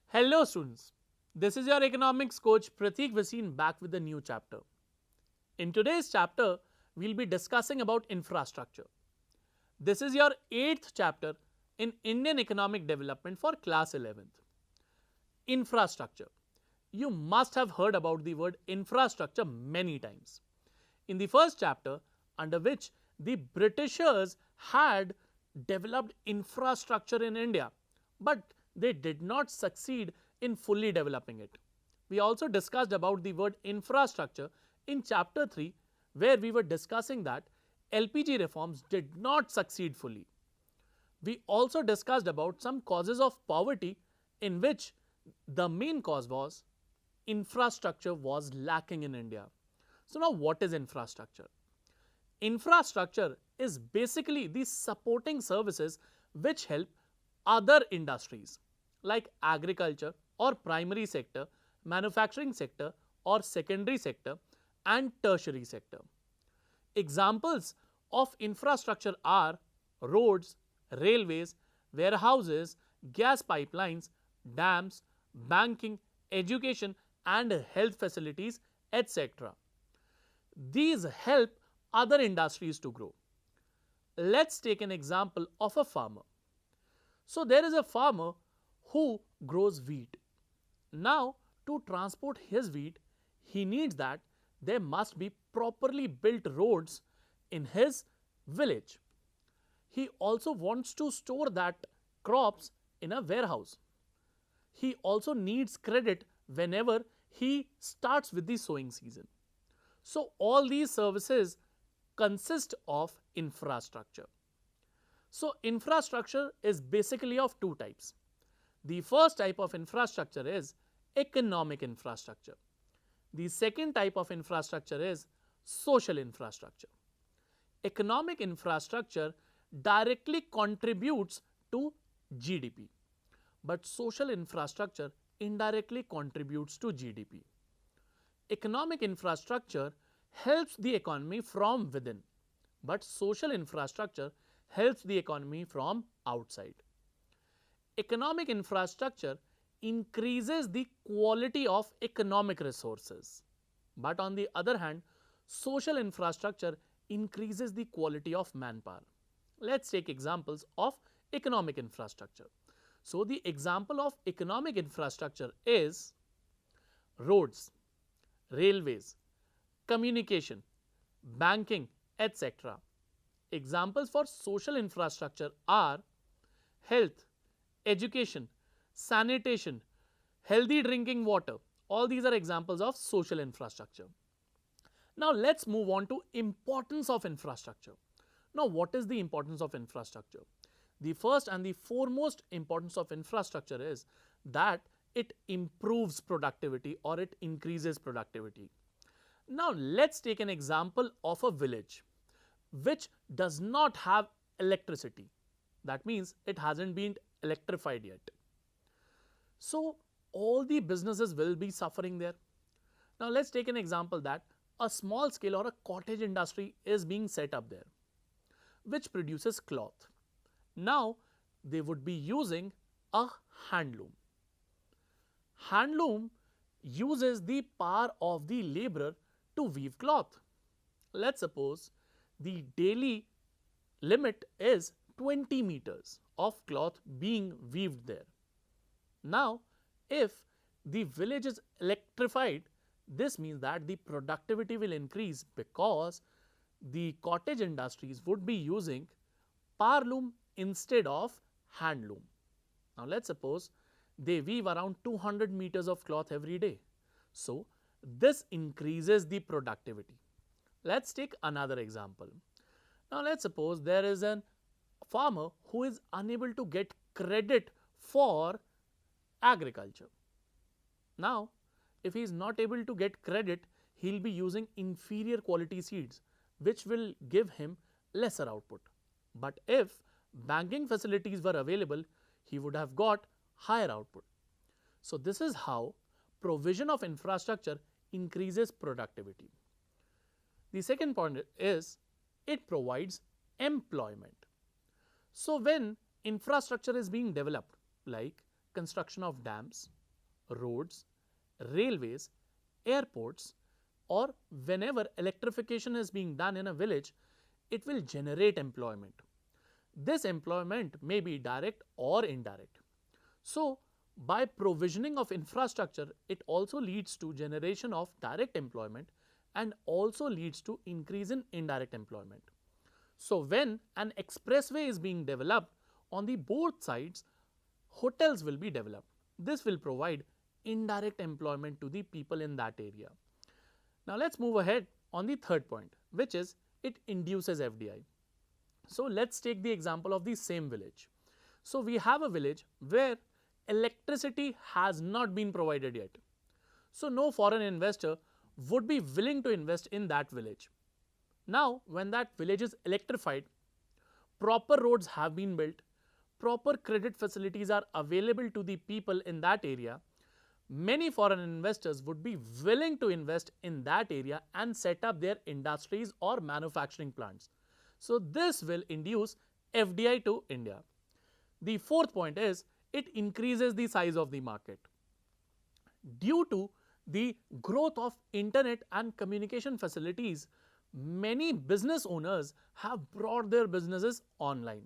Hello students, this is your economics coach Prateek Vasin back with a new chapter. In today's chapter, we will be discussing about infrastructure. This is your 8th chapter in Indian economic development for class 11th. Infrastructure. You must have heard about the word infrastructure many times. In the first chapter, under which the Britishers had developed infrastructure in India, but they did not succeed in fully developing it. We also discussed about the word infrastructure in chapter 3, where we were discussing that LPG reforms did not succeed fully. We also discussed about some causes of poverty, in which the main cause was infrastructure was lacking in India. So now what is infrastructure? Infrastructure is basically the supporting services which help other industries like agriculture or primary sector, manufacturing sector or secondary sector and tertiary sector. Examples of infrastructure are roads, railways, warehouses, gas pipelines, dams, banking, education and health facilities, etc. These help other industries to grow. Let's take an example of a farmer. So there is a farmer who grows wheat. Now to transport his wheat, he needs that there must be properly built roads in his village. He also wants to store that crops in a warehouse. He also needs credit whenever he starts with the sowing season. So all these services consist of infrastructure. So infrastructure is basically of two types. The first type of infrastructure is economic infrastructure. The second type of infrastructure is social infrastructure. Economic infrastructure directly contributes to GDP, but social infrastructure indirectly contributes to GDP. Economic infrastructure helps the economy from within, but social infrastructure helps the economy from outside. Economic infrastructure increases the quality of economic resources, but on the other hand, social infrastructure increases the quality of manpower. Let's take examples of economic infrastructure. So the example of economic infrastructure is roads, railways, communication, banking, etc. Examples for social infrastructure are health, education, sanitation, healthy drinking water. All these are examples of social infrastructure. Now let's move on to importance of infrastructure. Now what is the importance of infrastructure? The first and the foremost importance of infrastructure is that it improves productivity or it increases productivity. Now let's take an example of a village which does not have electricity. That means it hasn't been electrified yet. So all the businesses will be suffering there. Now let's take an example that a small scale or a cottage industry is being set up there which produces cloth. Now they would be using a handloom. Handloom uses the power of the laborer to weave cloth. Let's suppose the daily limit is 20 meters of cloth being weaved there. Now if the village is electrified, this means that the productivity will increase because the cottage industries would be using power loom instead of handloom. Now let's suppose they weave around 200 meters of cloth every day. So this increases the productivity. Let's take another example. Now let's suppose there is a farmer who is unable to get credit for agriculture. Now if he is not able to get credit, he will be using inferior quality seeds which will give him lesser output. But if banking facilities were available, he would have got higher output. So this is how provision of infrastructure increases productivity. The second point is it provides employment. So when infrastructure is being developed like construction of dams, roads, railways, airports, or whenever electrification is being done in a village, it will generate employment. This employment may be direct or indirect. So, by provisioning of infrastructure, it also leads to generation of direct employment and also leads to increase in indirect employment. So, when an expressway is being developed, on the both sides, hotels will be developed. This will provide indirect employment to the people in that area. Now, let us move ahead on the third point, which is it induces FDI. So, let us take the example of the same village. So, we have a village where electricity has not been provided yet. So, no foreign investor would be willing to invest in that village. Now, when that village is electrified, proper roads have been built, proper credit facilities are available to the people in that area, many foreign investors would be willing to invest in that area and set up their industries or manufacturing plants. So, this will induce FDI to India. The fourth point is it increases the size of the market. Due to the growth of internet and communication facilities, many business owners have brought their businesses online.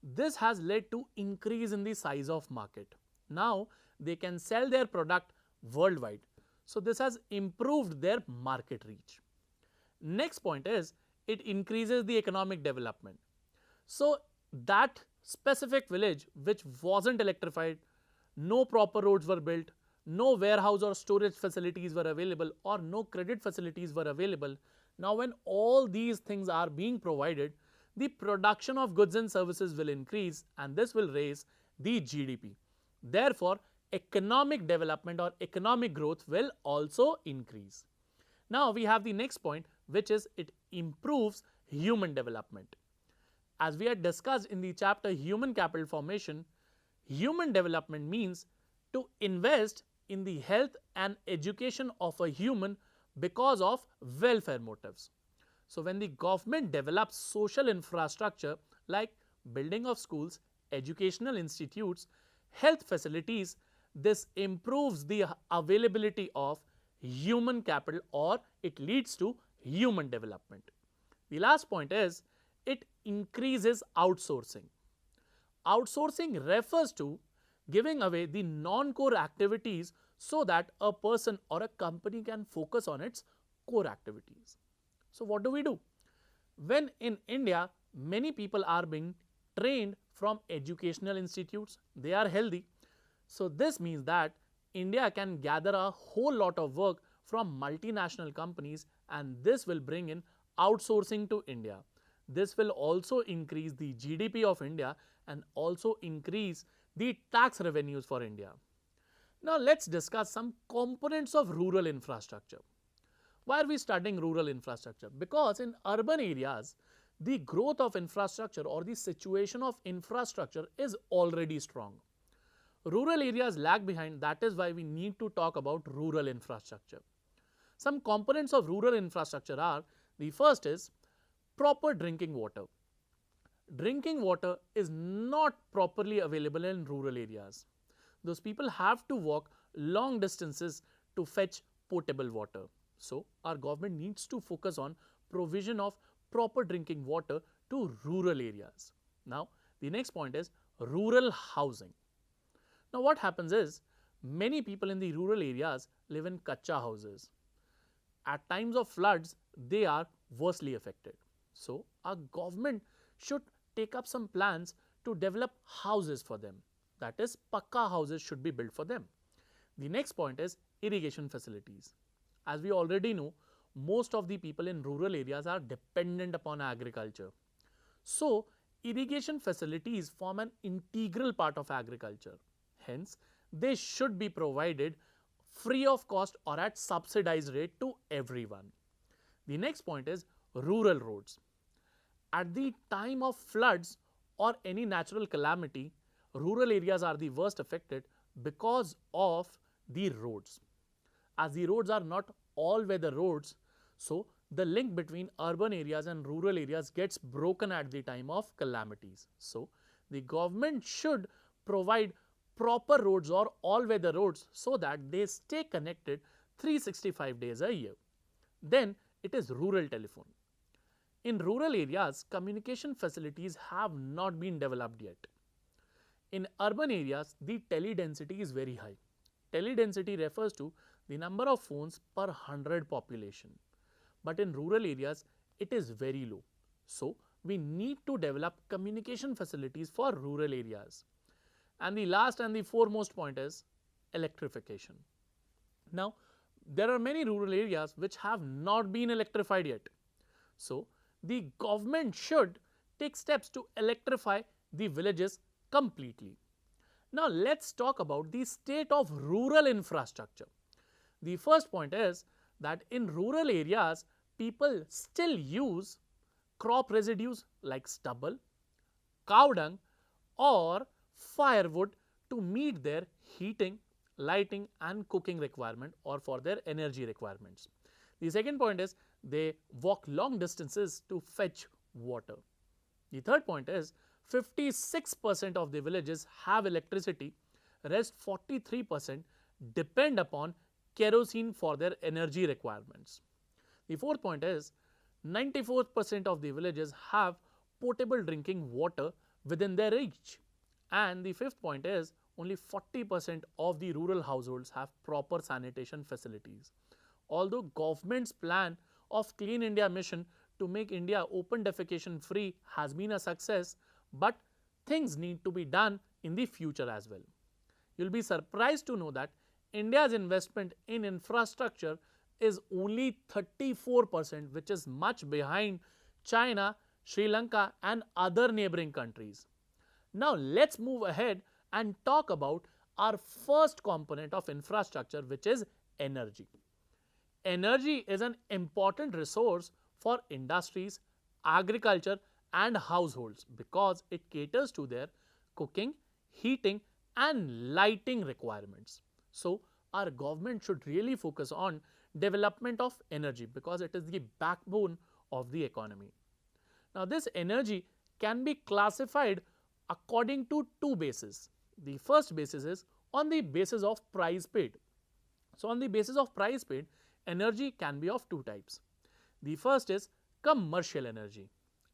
This has led to increase in the size of market. Now, they can sell their product worldwide. So, this has improved their market reach. Next point is it increases the economic development. So, that specific village which wasn't electrified, no proper roads were built, no warehouse or storage facilities were available or no credit facilities were available. Now, when all these things are being provided, the production of goods and services will increase and this will raise the GDP. Therefore, economic development or economic growth will also increase. Now, we have the next point, which is it improves human development. As we had discussed in the chapter Human Capital Formation, human development means to invest in the health and education of a human because of welfare motives. So, when the government develops social infrastructure like building of schools, educational institutes, health facilities, this improves the availability of human capital or it leads to human development. The last point is it increases outsourcing. Outsourcing refers to giving away the non-core activities so that a person or a company can focus on its core activities. So, what do we do? When in India, many people are being trained from educational institutes, they are healthy. So, this means that India can gather a whole lot of work from multinational companies and this will bring in outsourcing to India. This will also increase the GDP of India and also increase the tax revenues for India. Now, let us discuss some components of rural infrastructure. Why are we studying rural infrastructure? Because in urban areas, the growth of infrastructure or the situation of infrastructure is already strong. Rural areas lag behind, that is why we need to talk about rural infrastructure. Some components of rural infrastructure are, the first is proper drinking water. Drinking water is not properly available in rural areas. Those people have to walk long distances to fetch potable water. So, our government needs to focus on provision of proper drinking water to rural areas. Now, the next point is rural housing. Now, what happens is many people in the rural areas live in kacha houses. At times of floods, they are worstly affected. So, our government should take up some plans to develop houses for them. That is, pakka houses should be built for them. The next point is irrigation facilities. As we already know, most of the people in rural areas are dependent upon agriculture. So, irrigation facilities form an integral part of agriculture. Hence, they should be provided free of cost or at subsidized rate to everyone. The next point is rural roads. At the time of floods or any natural calamity, rural areas are the worst affected because of the roads. As the roads are not all weather roads, so the link between urban areas and rural areas gets broken at the time of calamities. So, the government should provide proper roads or all weather roads so that they stay connected 365 days a year. Then it is rural telephone. In rural areas, communication facilities have not been developed yet. In urban areas, the tele-density is very high. Tele-density refers to the number of phones per 100 population. But in rural areas, it is very low. So, we need to develop communication facilities for rural areas. And the last and the foremost point is electrification. Now, there are many rural areas which have not been electrified yet. So, the government should take steps to electrify the villages completely. Now, let's talk about the state of rural infrastructure. The first point is that in rural areas, people still use crop residues like stubble, cow dung or firewood to meet their heating, lighting and cooking requirement or for their energy requirements. The second point is they walk long distances to fetch water. The third point is 56% of the villages have electricity, rest 43% depend upon kerosene for their energy requirements. The fourth point is 94% of the villages have potable drinking water within their reach. And the fifth point is only 40% of the rural households have proper sanitation facilities. Although government's plan of Clean India mission to make India open defecation free has been a success, but things need to be done in the future as well. You will be surprised to know that India's investment in infrastructure is only 34%, which is much behind China, Sri Lanka and other neighboring countries. Now, let's move ahead and talk about our first component of infrastructure, which is energy. Energy is an important resource for industries, agriculture and households because it caters to their cooking, heating and lighting requirements. So, our government should really focus on development of energy because it is the backbone of the economy. Now, this energy can be classified according to two bases. The first basis is on the basis of price paid. So, on the basis of price paid, energy can be of two types. The first is commercial energy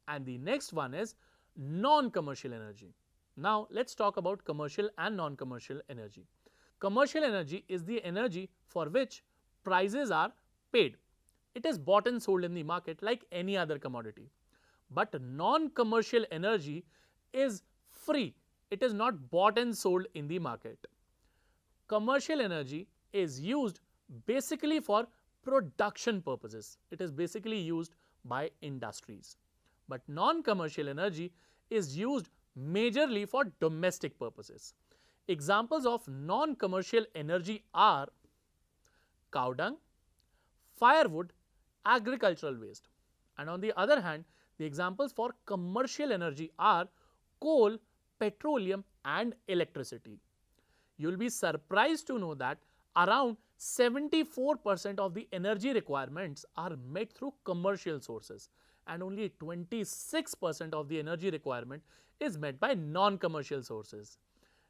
and the next one is non-commercial energy. Now, let's talk about commercial and non-commercial energy. Commercial energy is the energy for which prices are paid. It is bought and sold in the market like any other commodity. But non-commercial energy is free. It is not bought and sold in the market. Commercial energy is used basically for production purposes. It is basically used by industries. But non-commercial energy is used majorly for domestic purposes. Examples of non-commercial energy are cow dung, firewood, agricultural waste. And on the other hand, the examples for commercial energy are coal, petroleum and electricity. You will be surprised to know that around 74% of the energy requirements are met through commercial sources and only 26% of the energy requirement is met by non-commercial sources.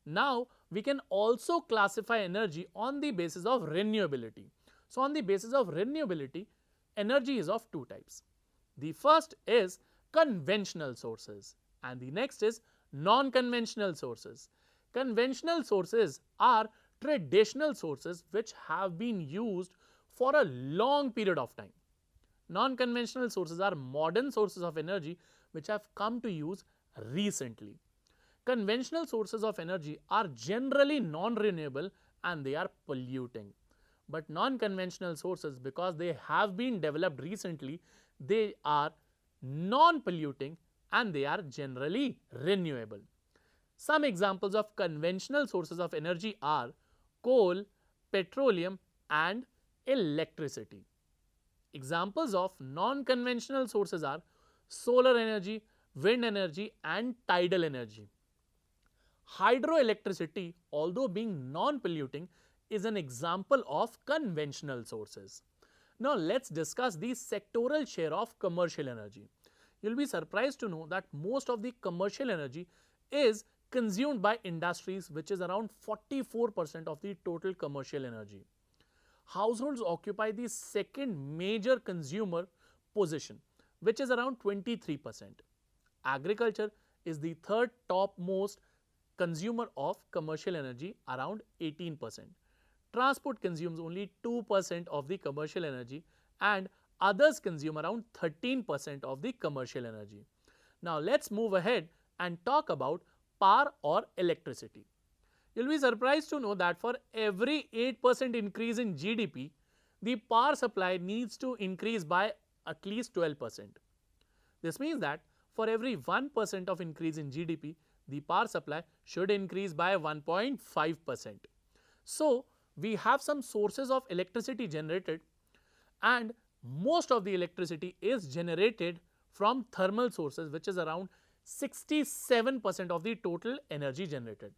Now, we can also classify energy on the basis of renewability. So, on the basis of renewability, energy is of two types. The first is conventional sources and the next is non-conventional sources. Conventional sources are traditional sources which have been used for a long period of time. Non-conventional sources are modern sources of energy which have come to use recently. Conventional sources of energy are generally non-renewable and they are polluting. But non-conventional sources, because they have been developed recently, they are non-polluting and they are generally renewable. Some examples of conventional sources of energy are coal, petroleum and electricity. Examples of non-conventional sources are solar energy, wind energy and tidal energy. Hydroelectricity, although being non-polluting, is an example of conventional sources. Now, let's discuss the sectoral share of commercial energy. You will be surprised to know that most of the commercial energy is consumed by industries, which is around 44% of the total commercial energy. Households occupy the second major consumer position, which is around 23%. Agriculture is the third topmost consumer of commercial energy, around 18%. Transport consumes only 2% of the commercial energy, and others consume around 13% of the commercial energy. Now, let's move ahead and talk about power or electricity. You'll be surprised to know that for every 8% increase in GDP, the power supply needs to increase by at least 12%. This means that for every 1% of increase in GDP, the power supply should increase by 1.5%. So, we have some sources of electricity generated, and most of the electricity is generated from thermal sources, which is around 67% of the total energy generated.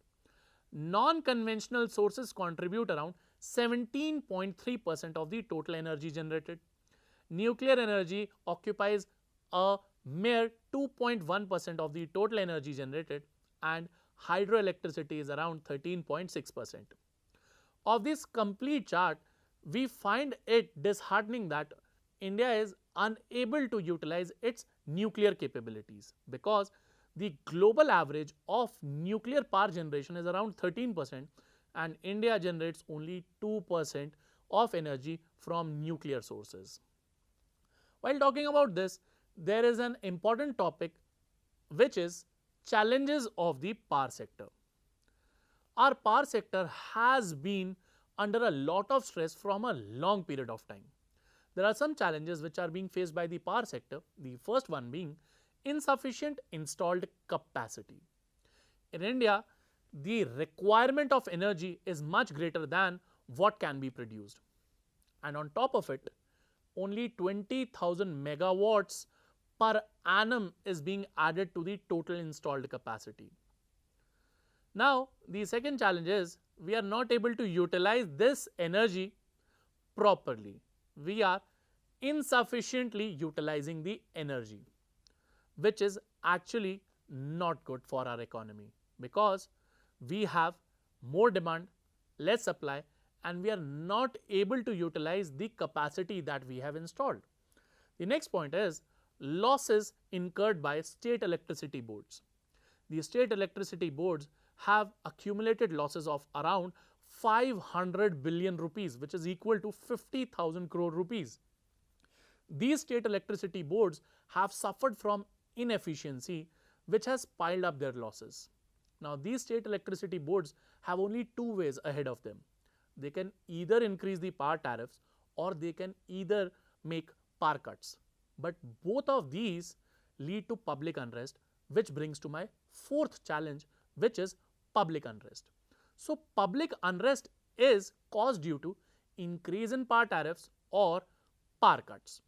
Non-conventional sources contribute around 17.3% of the total energy generated. Nuclear energy occupies a mere 2.1% of the total energy generated, and hydroelectricity is around 13.6%. Of this complete chart, we find it disheartening that India is unable to utilize its nuclear capabilities, because the global average of nuclear power generation is around 13%, and India generates only 2% of energy from nuclear sources. While talking about this, there is an important topic, which is challenges of the power sector. Our power sector has been under a lot of stress from a long period of time. There are some challenges which are being faced by the power sector, the first one being insufficient installed capacity. In India, the requirement of energy is much greater than what can be produced, and on top of it, only 20,000 megawatts per annum is being added to the total installed capacity. Now, the second challenge is we are not able to utilize this energy properly. We are insufficiently utilizing the energy, which is actually not good for our economy, because we have more demand, less supply, and we are not able to utilize the capacity that we have installed. The next point is losses incurred by state electricity boards. The state electricity boards have accumulated losses of around 500 billion rupees, which is equal to 50,000 crore rupees. These state electricity boards have suffered from inefficiency, which has piled up their losses. Now, these state electricity boards have only two ways ahead of them. They can either increase the power tariffs, or they can either make power cuts. But both of these lead to public unrest, which brings to my fourth challenge, which is public unrest. So, public unrest is caused due to increase in power tariffs or power cuts.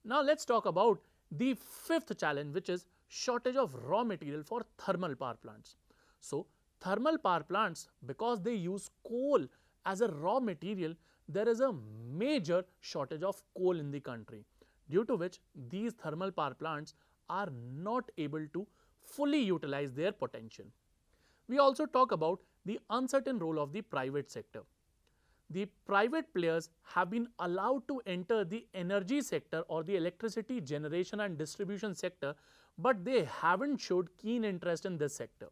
Now, let's talk about the fifth challenge, which is shortage of raw material for thermal power plants. So, thermal power plants, because they use coal as a raw material, there is a major shortage of coal in the country, due to which these thermal power plants are not able to fully utilize their potential. We also talk about the uncertain role of the private sector. The private players have been allowed to enter the energy sector or the electricity generation and distribution sector, but they haven't showed keen interest in this sector.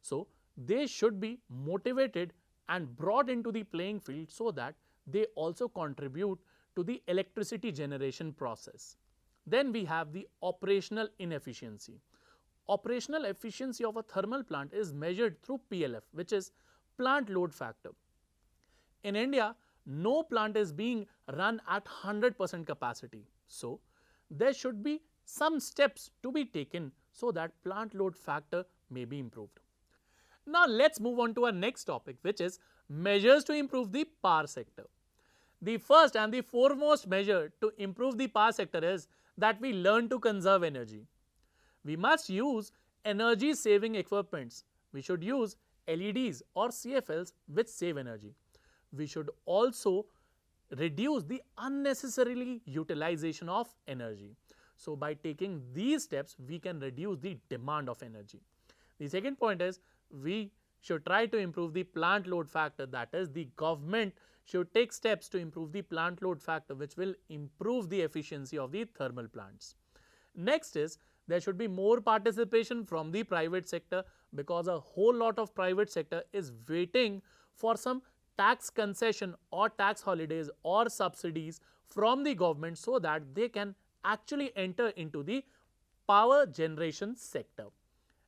So, they should be motivated and brought into the playing field so that they also contribute to the electricity generation process. Then we have the operational inefficiency. Operational efficiency of a thermal plant is measured through PLF, which is plant load factor. In India, no plant is being run at 100% capacity. So, there should be some steps to be taken so that plant load factor may be improved. Now, let's move on to our next topic, which is measures to improve the power sector. The first and the foremost measure to improve the power sector is that we learn to conserve energy. We must use energy saving equipments. We should use LEDs or CFLs which save energy. We should also reduce the unnecessarily utilization of energy. So, by taking these steps, we can reduce the demand of energy. The second point is we should try to improve the plant load factor, that is the government should take steps to improve the plant load factor which will improve the efficiency of the thermal plants. Next is there should be more participation from the private sector, because a whole lot of private sector is waiting for some tax concession or tax holidays or subsidies from the government so that they can actually enter into the power generation sector.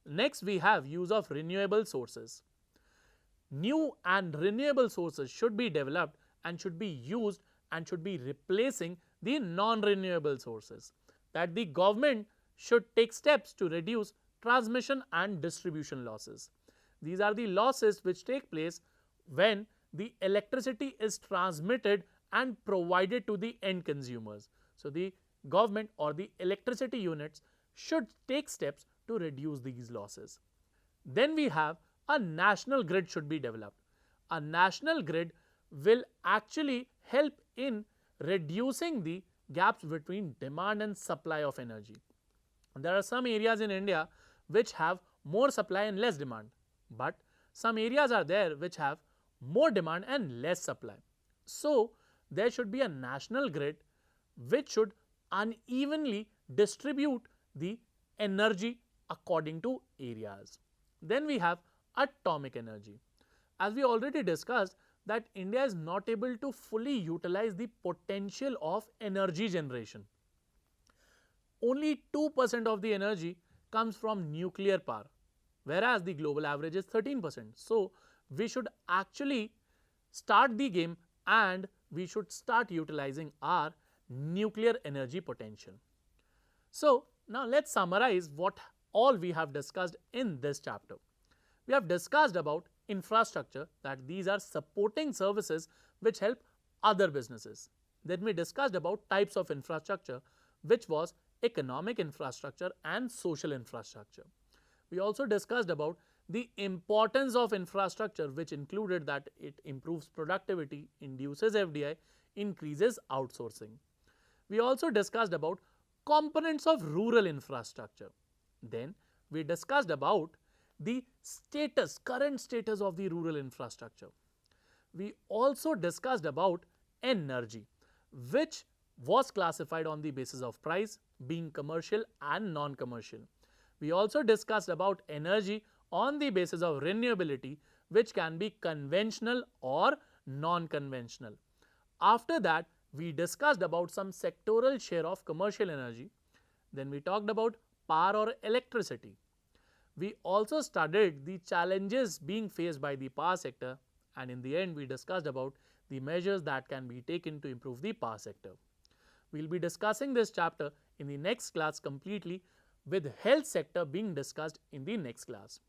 Next, we have use of renewable sources. New and renewable sources should be developed and should be used and should be replacing the non-renewable sources. That the government should take steps to reduce transmission and distribution losses. These are the losses which take place when the electricity is transmitted and provided to the end consumers. So, the government or the electricity units should take steps to reduce these losses. Then we have a national grid should be developed. A national grid will actually help in reducing the gaps between demand and supply of energy. There are some areas in India which have more supply and less demand, but some areas are there which have more demand and less supply. So, there should be a national grid which should unevenly distribute the energy according to areas. Then we have atomic energy. As we already discussed that India is not able to fully utilize the potential of energy generation. Only 2% of the energy comes from nuclear power, whereas the global average is 13%. So, we should actually start the game and we should start utilizing our nuclear energy potential. So, now let us summarize what all we have discussed in this chapter. We have discussed about infrastructure, that these are supporting services which help other businesses. Then we discussed about types of infrastructure, which was economic infrastructure and social infrastructure. We also discussed about the importance of infrastructure, which included that it improves productivity, induces FDI, increases outsourcing. We also discussed about components of rural infrastructure. Then we discussed about the current status of the rural infrastructure. We also discussed about energy, which was classified on the basis of price, being commercial and non-commercial. We also discussed about energy on the basis of renewability, which can be conventional or non-conventional. After that, we discussed about some sectoral share of commercial energy. Then we talked about power or electricity. We also studied the challenges being faced by the power sector, and in the end we discussed about the measures that can be taken to improve the power sector. We will be discussing this chapter in the next class completely, with health sector being discussed in the next class.